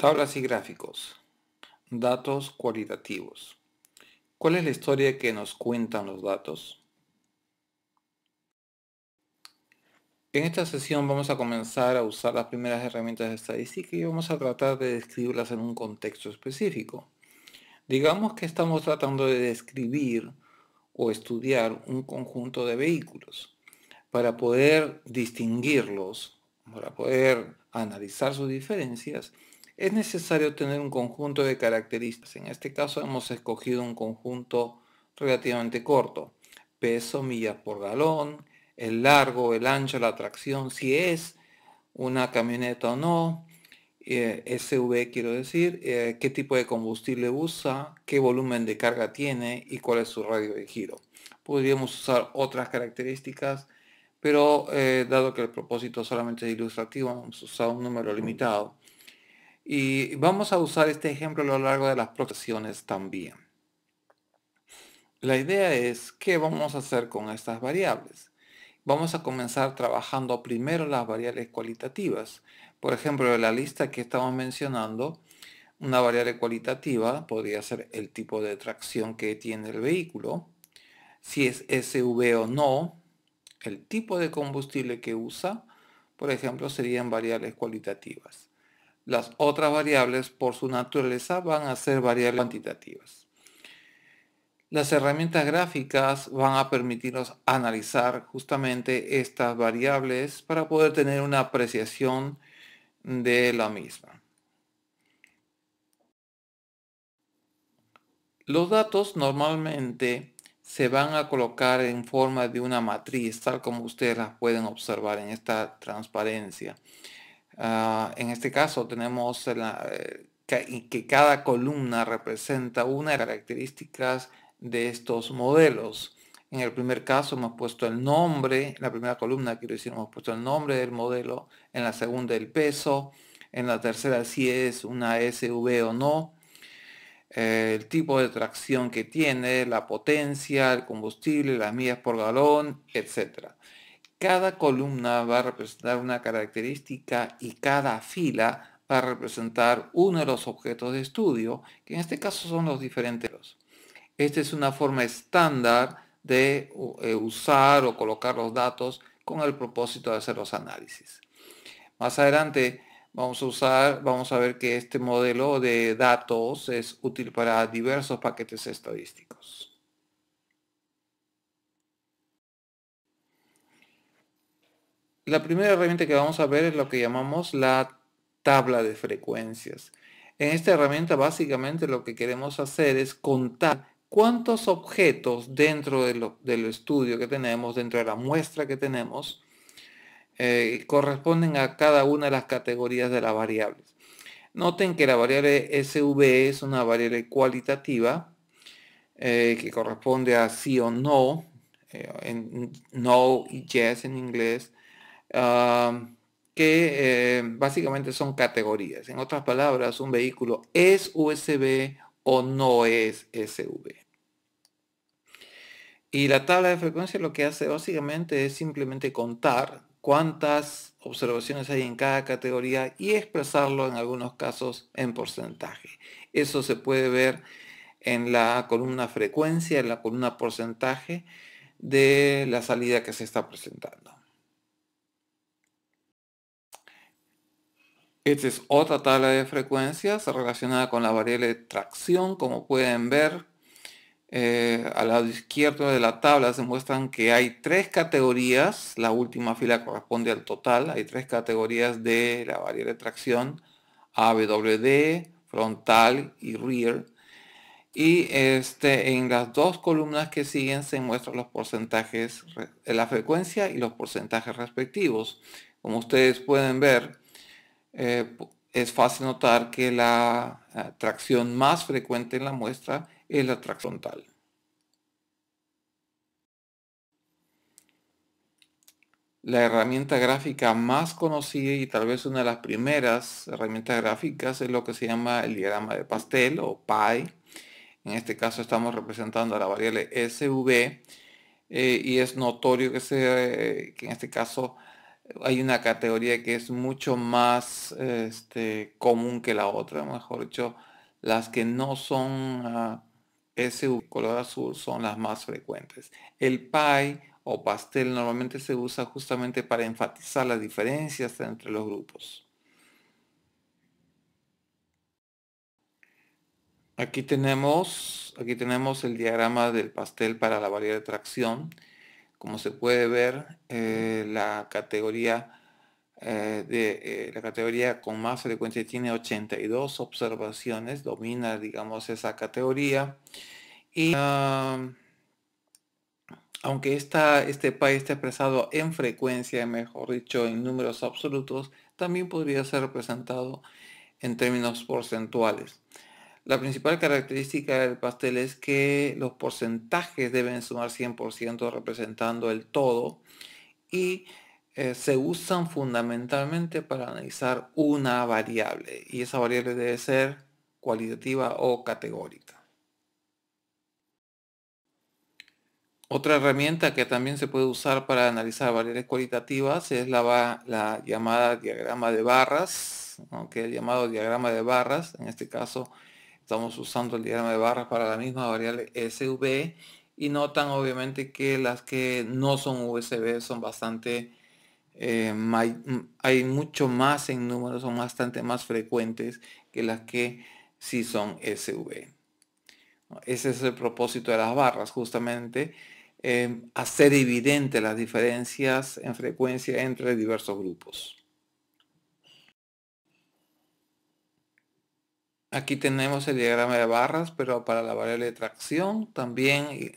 Tablas y gráficos. Datos cualitativos. ¿Cuál es la historia que nos cuentan los datos? En esta sesión vamos a comenzar a usar las primeras herramientas de estadística y vamos a tratar de describirlas en un contexto específico. Digamos que estamos tratando de describir o estudiar un conjunto de vehículos. Para poder distinguirlos, para poder analizar sus diferencias, es necesario tener un conjunto de características. En este caso hemos escogido un conjunto relativamente corto: peso, millas por galón, el largo, el ancho, la tracción, si es una camioneta o no, SV quiero decir, qué tipo de combustible usa, qué volumen de carga tiene y cuál es su radio de giro. Podríamos usar otras características, pero dado que el propósito solamente es ilustrativo, vamos a usar un número limitado. Y vamos a usar este ejemplo a lo largo de las próximas también. La idea es, ¿qué vamos a hacer con estas variables? Vamos a comenzar trabajando primero las variables cualitativas. Por ejemplo, en la lista que estamos mencionando, una variable cualitativa podría ser el tipo de tracción que tiene el vehículo, si es SV o no, el tipo de combustible que usa, por ejemplo, serían variables cualitativas. Las otras variables, por su naturaleza, van a ser variables cuantitativas. Las herramientas gráficas van a permitirnos analizar justamente estas variables para poder tener una apreciación de la misma. Los datos normalmente se van a colocar en forma de una matriz, tal como ustedes las pueden observar en esta transparencia. En este caso tenemos que cada columna representa una de las características de estos modelos. En el primer caso hemos puesto el nombre, en la primera columna quiero decir, hemos puesto el nombre del modelo, en la segunda el peso, en la tercera si es una SV o no, el tipo de tracción que tiene, la potencia, el combustible, las millas por galón, etc. Cada columna va a representar una característica y cada fila va a representar uno de los objetos de estudio, que en este caso son los diferentes. Esta es una forma estándar de usar o colocar los datos con el propósito de hacer los análisis. Más adelante vamos a ver que este modelo de datos es útil para diversos paquetes estadísticos. La primera herramienta que vamos a ver es lo que llamamos la tabla de frecuencias. En esta herramienta básicamente lo que queremos hacer es contar cuántos objetos dentro del estudio que tenemos, dentro de la muestra que tenemos, corresponden a cada una de las categorías de las variables. Noten que la variable SV es una variable cualitativa que corresponde a sí o no, no y yes en inglés, que básicamente son categorías. En otras palabras, un vehículo es USB o no es SV. Y la tabla de frecuencia lo que hace básicamente es simplemente contar cuántas observaciones hay en cada categoría y expresarlo en algunos casos en porcentaje. Eso se puede ver en la columna frecuencia, en la columna porcentaje de la salida que se está presentando. Esta es otra tabla de frecuencias relacionada con la variable tracción. Como pueden ver, al lado izquierdo de la tabla se muestran que hay tres categorías. La última fila corresponde al total. Hay tres categorías de la variable tracción: AWD, frontal y rear. Y en las dos columnas que siguen se muestran los porcentajes, la frecuencia y los porcentajes respectivos. Como ustedes pueden ver, es fácil notar que la tracción más frecuente en la muestra es la tracción frontal. La herramienta gráfica más conocida y tal vez una de las primeras herramientas gráficas es lo que se llama el diagrama de pastel o pie. En este caso estamos representando a la variable SV y es notorio que en este caso hay una categoría que es mucho más común que la otra, mejor dicho, las que no son SUV color azul son las más frecuentes. El pie o pastel normalmente se usa justamente para enfatizar las diferencias entre los grupos. Aquí tenemos el diagrama del pastel para la variedad de tracción. Como se puede ver, la categoría con más frecuencia tiene 82 observaciones, domina, digamos, esa categoría. Y aunque este PAI está expresado en frecuencia, mejor dicho, en números absolutos, también podría ser representado en términos porcentuales. La principal característica del pastel es que los porcentajes deben sumar 100% representando el todo y se usan fundamentalmente para analizar una variable y esa variable debe ser cualitativa o categórica. Otra herramienta que también se puede usar para analizar variables cualitativas es la llamada diagrama de barras, aunque el llamado diagrama de barras, en este caso estamos usando el diagrama de barras para la misma variable SV y notan obviamente que las que no son USB son bastante, hay mucho más en números, son bastante más frecuentes que las que sí son SV. Ese es el propósito de las barras, justamente hacer evidente las diferencias en frecuencia entre diversos grupos. Aquí tenemos el diagrama de barras, pero para la variable de tracción también,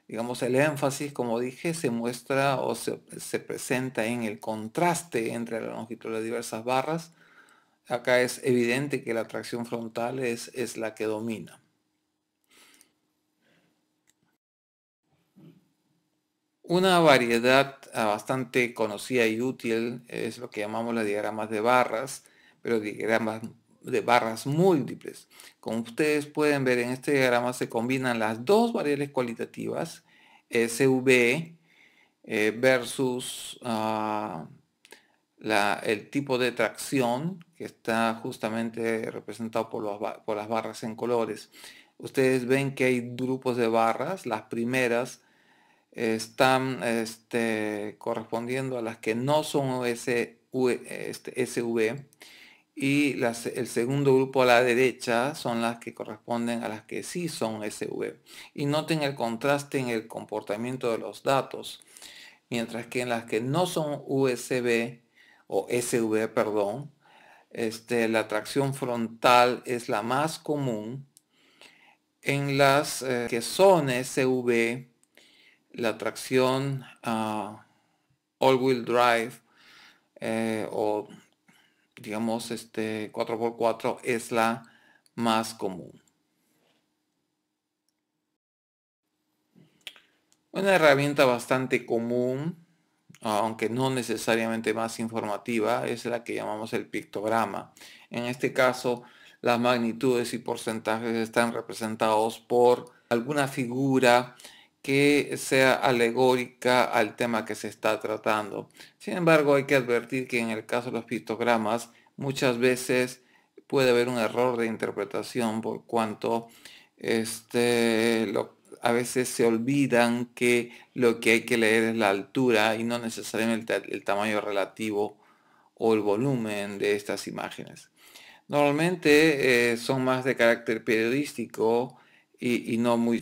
digamos, el énfasis, como dije, se muestra o se presenta en el contraste entre la longitud de las diversas barras. Acá es evidente que la tracción frontal es la que domina. Una variedad bastante conocida y útil es lo que llamamos los diagramas de barras, pero diagramas de barras múltiples. Como ustedes pueden ver en este diagrama se combinan las dos variables cualitativas, SV versus el tipo de tracción que está justamente representado por las barras en colores. Ustedes ven que hay grupos de barras, las primeras están correspondiendo a las que no son SV y el segundo grupo a la derecha son las que corresponden a las que sí son SV. Y noten el contraste en el comportamiento de los datos, mientras que en las que no son USB o SV, perdón, la tracción frontal es la más común. En las que son SV, la tracción all-wheel drive o digamos 4x4 es la más común. Una herramienta bastante común, aunque no necesariamente más informativa, es la que llamamos el pictograma. En este caso, las magnitudes y porcentajes están representados por alguna figura que sea alegórica al tema que se está tratando. Sin embargo, hay que advertir que en el caso de los pictogramas, muchas veces puede haber un error de interpretación por cuanto a veces se olvidan que lo que hay que leer es la altura y no necesariamente el tamaño relativo o el volumen de estas imágenes. Normalmente son más de carácter periodístico y no muy